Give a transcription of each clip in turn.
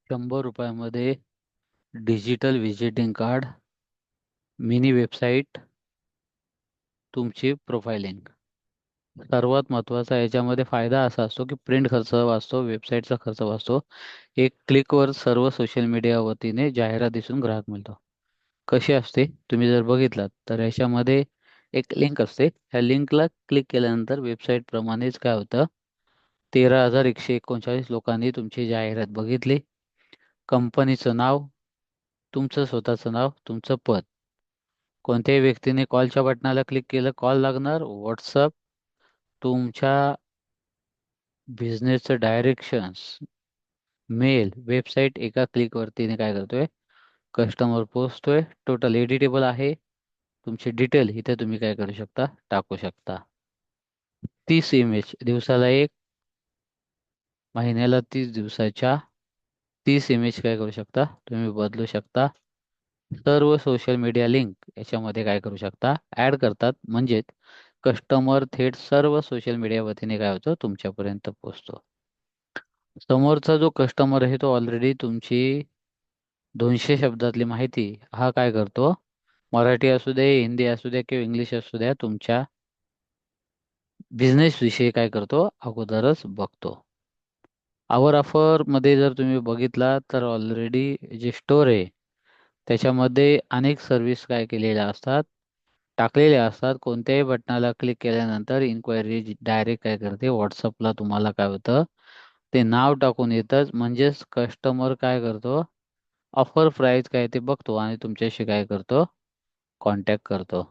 ₹100 digital visiting card, mini website, तुमची profiling. सर्वात महत्त्वाचा याच्यामध्ये फायदा असा असतो की प्रिंट खर्च वाचतो, वेबसाईटचा खर्च वाचतो. एक क्लिकवर सर्व सोशल मीडिया वतीने जाहिरात दिसून ग्राहक मिळतो. कशी असते तुम्ही जर बघितलात तर याच्यामध्ये एक लिंक असते. ह्या लिंकला क्लिक केल्यानंतर वेबसाईट प्रमाणेच काय होतं, 13,139 लोकांनी तुमची जाहिरात बघितली. कंपनीचं नाव, तुमचं स्वतःचं नाव, तुमचं पद. कोणत्याही व्यक्तीने कॉलच्या बटनाला क्लिक केलं, कॉल लागणार. व्हॉट्सअप, तुमच्या बिझनेसचं डायरेक्शन्स, मेल, वेबसाईट एका क्लिकवरतीने काय करतोय, कस्टमर पोहोचतोय. टोटल एडिटेबल आहे. तुमची डिटेल इथे तुम्ही काय करू शकता, टाकू शकता. 30 इमेज, दिवसाला एक, महिन्याला 30 दिवसाच्या 30 इमेज काय करू शकता तुम्ही बदलू शकता. सर्व सोशल मीडिया लिंक याच्यामध्ये काय करू शकता, ऍड करतात. म्हणजेच कस्टमर थेट सर्व सोशल मीडिया वतीने काय होतं, तुमच्यापर्यंत पोहोचतो. समोरचा जो कस्टमर आहे तो ऑलरेडी तुमची 200 शब्दातली माहिती हा काय करतो, मराठी असू दे, हिंदी असू द्या किंवा इंग्लिश असू द्या, तुमच्या बिझनेस विषयी काय करतो, अगोदरच बघतो. आवर ऑफर मध्ये जर तुम्ही बघितला तर ऑलरेडी जे स्टोर आहे त्याच्यामध्ये अनेक सर्व्हिस काय केलेल्या असतात, टाकलेल्या असतात. कोणत्याही बटनाला क्लिक केल्यानंतर इन्क्वायरी डायरेक्ट काय करते, व्हॉट्सअपला तुम्हाला काय होतं, ते नाव टाकून येतच. म्हणजेच कस्टमर काय करतो, ऑफर प्राइस काय ते बघतो आणि तुमच्याशी काय करतो, कॉन्टॅक्ट करतो.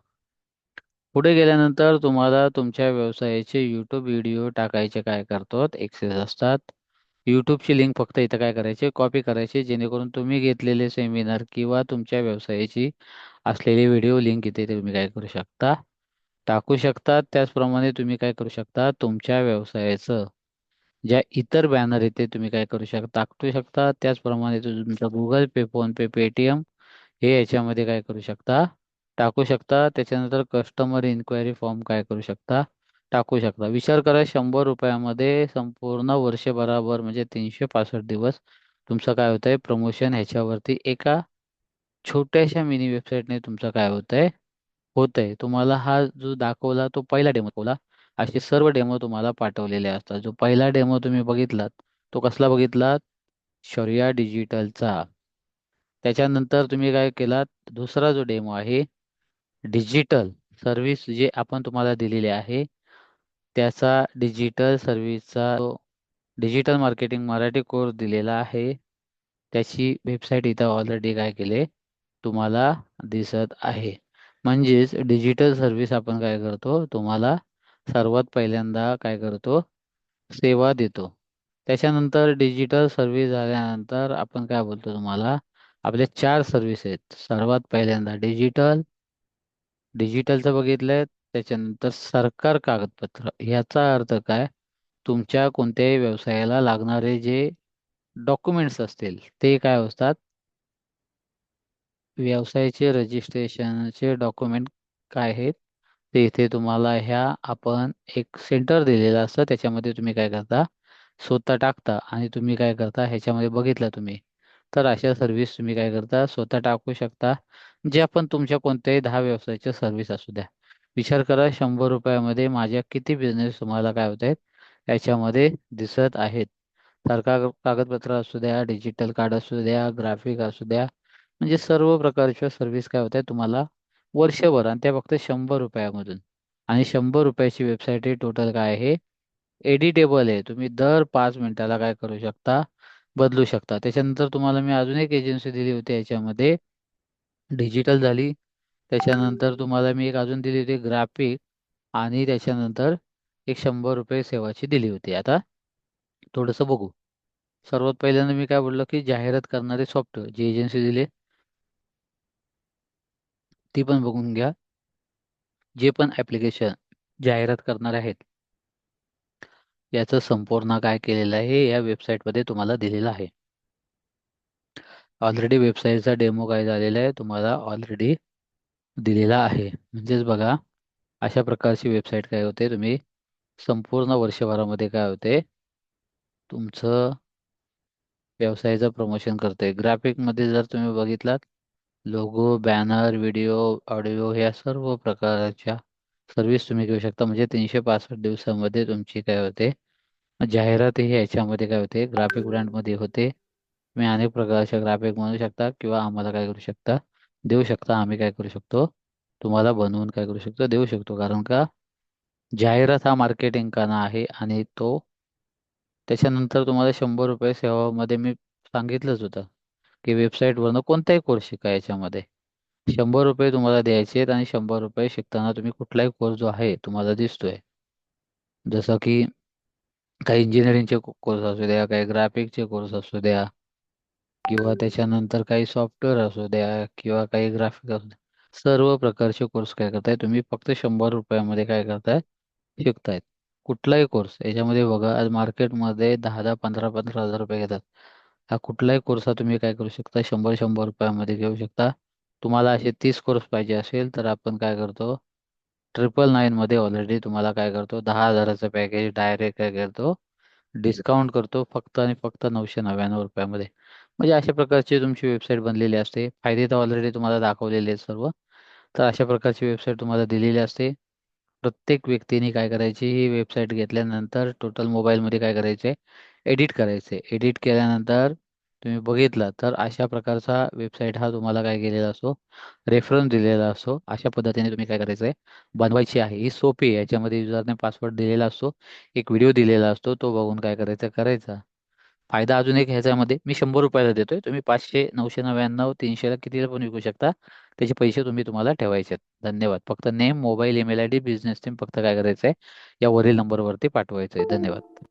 पुढे गेल्यानंतर तुम्हाला तुमच्या व्यवसायाचे यूट्यूब व्हिडिओ टाकायचे काय करतो, एक्सेस असतात. यूट्यूबची लिंक फक्त इथं काय करायची, कॉपी करायची, जेणेकरून तुम्ही घेतलेले सेमिनार किंवा तुमच्या व्यवसायाची असलेली व्हिडिओ लिंक इथे तुम्ही काय करू शकता, टाकू शकता. त्याचप्रमाणे तुम्ही काय करू शकता, तुमच्या व्यवसायाचं ज्या इतर बॅनर आहेत ते तुम्ही काय करू शकता, टाकू शकता. त्याचप्रमाणे तुमचा गुगल पे, फोन पे, पेटीएम हे याच्यामध्ये काय करू शकता, टाकू शकता. त्याच्यानंतर कस्टमर इन्क्वायरी फॉर्म काय करू शकता, टाकू शकता. विचार करा, ₹100 संपूर्ण वर्षभराभर म्हणजे 365 दिवस तुमचं काय होतंय, प्रमोशन ह्याच्यावरती एका छोट्याशा मिनी वेबसाईटने तुमचं काय होतंय, होतंय. तुम्हाला हा जो दाखवला तो पहिला डेमो दाखवला. असे सर्व डेमो तुम्हाला पाठवलेले असतात. जो पहिला डेमो तुम्ही बघितलात तो कसला बघितलात, शौर्या डिजिटलचा. त्याच्यानंतर तुम्ही काय केलात, दुसरा जो डेमो आहे डिजिटल सर्व्हिस जे आपण तुम्हाला दिलेले आहे, त्याचा डिजिटल सर्व्हिसचा डिजिटल मार्केटिंग मराठी कोर्स दिलेला आहे. त्याची वेबसाईट इथं ऑलरेडी काय केले, तुम्हाला दिसत आहे. म्हणजेच डिजिटल सर्व्हिस आपण काय करतो, तुम्हाला सर्वात पहिल्यांदा काय करतो, सेवा देतो. त्याच्यानंतर डिजिटल सर्व्हिस झाल्यानंतर आपण काय बोलतो तुम्हाला, आपल्या 4 सर्व्हिस आहेत. सर्वात पहिल्यांदा डिजिटलचं बघितलंय. त्याच्यानंतर सरकार कागदपत्र, याचा अर्थ काय, तुमच्या कोणत्याही व्यवसायाला लागणारे जे डॉक्युमेंट्स असतील ते काय असतात, व्यवसायाचे रजिस्ट्रेशनचे डॉक्युमेंट काय आहेत ते इथे तुम्हाला ह्या आपण एक सेंटर दिलेलं असतं, त्याच्यामध्ये तुम्ही काय करता, स्वतः टाकता आणि तुम्ही काय करता, ह्याच्यामध्ये बघितलं तुम्ही तर अशा सर्व्हिस तुम्ही काय करता, स्वतः टाकू शकता. जे आपण तुमच्या कोणत्याही 10 व्यवसायाच्या सर्व्हिस असू द्या. विचार करा, ₹100 माझ्या किती बिझनेस तुम्हाला काय होत आहेत, याच्यामध्ये दिसत आहेत. सरकार कागदपत्र असू द्या, डिजिटल कार्ड असू द्या, ग्राफिक असू द्या, म्हणजे सर्व प्रकारच्या सर्व्हिस काय होत आहेत तुम्हाला वर्षभर, आणि त्या फक्त ₹100 आणि ₹100ची वेबसाईट आहे. टोटल काय आहे, एडिटेबल आहे. तुम्ही दर 5 मिनिटाला काय करू शकता, बदलू शकता. त्याच्यानंतर तुम्हाला मी अजून एक एजन्सी दिली होती, याच्यामध्ये डिजिटल झाली. त्याच्यानंतर तुम्हाला मी एक अजून दिली होती ग्राफिक, आणि त्याच्यानंतर एक ₹100 सेवाची दिली होती. आता थोडंसं बघू. सर्वात पहिल्यांदा मी काय बोललो की जाहिरात करणारे सॉफ्टवेअर जी एजन्सी दिली ती पण बघून घ्या. जे पण ॲप्लिकेशन जाहिरात करणारे आहेत याचं संपूर्ण काय केलेलं आहे, या वेबसाईटमध्ये तुम्हाला दिलेलं आहे. ऑलरेडी वेबसाईटचा डेमो काय झालेला आहे, तुम्हाला ऑलरेडी दिलेला आहे. म्हणजेच बघा, अशा प्रकारची वेबसाईट काय होते, तुम्ही संपूर्ण वर्षभरामध्ये काय होते, तुमचं व्यवसायाचं प्रमोशन करते. ग्राफिकमध्ये जर तुम्ही बघितलात, लोगो, बॅनर, व्हिडिओ, ऑडिओ ह्या सर्व प्रकारच्या सर्व्हिस तुम्ही घेऊ शकता. म्हणजे 365 दिवसामध्ये तुमची काय होते, जाहिरात ही ह्याच्यामध्ये काय होते, ग्राफिक ब्रँडमध्ये होते. तुम्ही अनेक प्रकारच्या ग्राफिक बनवू शकता किंवा आम्हाला काय करू शकता, देऊ शकता. आम्ही काय करू शकतो, तुम्हाला बनवून काय करू शकतो, देऊ शकतो. कारण का जाहिरात हा मार्केटिंग काना आहे आणि तो त्याच्यानंतर तुम्हाला 100 रुपये सेवामध्ये मी सांगितलंच होतं की वेबसाईटवरनं कोणताही कोर्स शिका. याच्यामध्ये 100 रुपये तुम्हाला द्यायचे आहेत आणि 100 रुपये शिकताना तुम्ही कुठलाही कोर्स जो आहे तुम्हाला दिसतोय, जसं की काही इंजिनिअरिंगचे कोर्स असू द्या, काही ग्राफिकचे कोर्स असू द्या, किंवा त्याच्यानंतर काही सॉफ्टवेअर असू द्या, किंवा काही ग्राफिक असू द्या, सर्व प्रकारचे कोर्स काय करताय तुम्ही फक्त 100 रुपयामध्ये काय करताय, शिकतायत. कुठलाही कोर्स याच्यामध्ये बघा, आज मार्केटमध्ये 10-10, 15-15 हजार रुपये घेतात. हा कुठलाही कोर्स हा तुम्ही काय करू शकता, 100-100 रुपयामध्ये घेऊ शकता. तुम्हाला असे 30 कोर्स पाहिजे असेल तर आपण काय करतो, 999 मध्ये ऑलरेडी तुम्हाला काय करतो, 10 हजाराचं पॅकेज डायरेक्ट काय करतो, डिस्काउंट करतो फक्त आणि फक्त 999 रुपयामध्ये. म्हणजे अशा प्रकारची तुमची वेबसाईट बनलेली असते. फायदे तर ऑलरेडी तुम्हाला दाखवलेले आहेत सर्व. तर अशा प्रकारची वेबसाईट तुम्हाला दिलेली असते. प्रत्येक व्यक्तीने काय करायची, ही वेबसाईट घेतल्यानंतर टोटल मोबाईलमध्ये काय करायचे, एडिट करायचे. एडिट केल्यानंतर तुम्ही बघितलं तर अशा प्रकारचा वेबसाईट हा तुम्हाला काय केलेला असतो, रेफरन्स दिलेला असतो. अशा पद्धतीने तुम्ही काय करायचं आहे, बनवायची आहे. ही सोपी आहे. याच्यामध्ये युजरने पासवर्ड दिलेला असतो, एक व्हिडिओ दिलेला असतो, तो बघून काय करायचं, करायचा. फायदा अजून एक ह्याच्यामध्ये मी 100 रुपयाला देतोय, तुम्ही 500, 999, 300ला कितीला पण विकू शकता. त्याचे पैसे तुम्हाला ठेवायचे आहेत. धन्यवाद. फक्त name, mobile, email I D, business name फक्त काय करायचं आहे, या वरील नंबरवरती पाठवायचं आहे. धन्यवाद.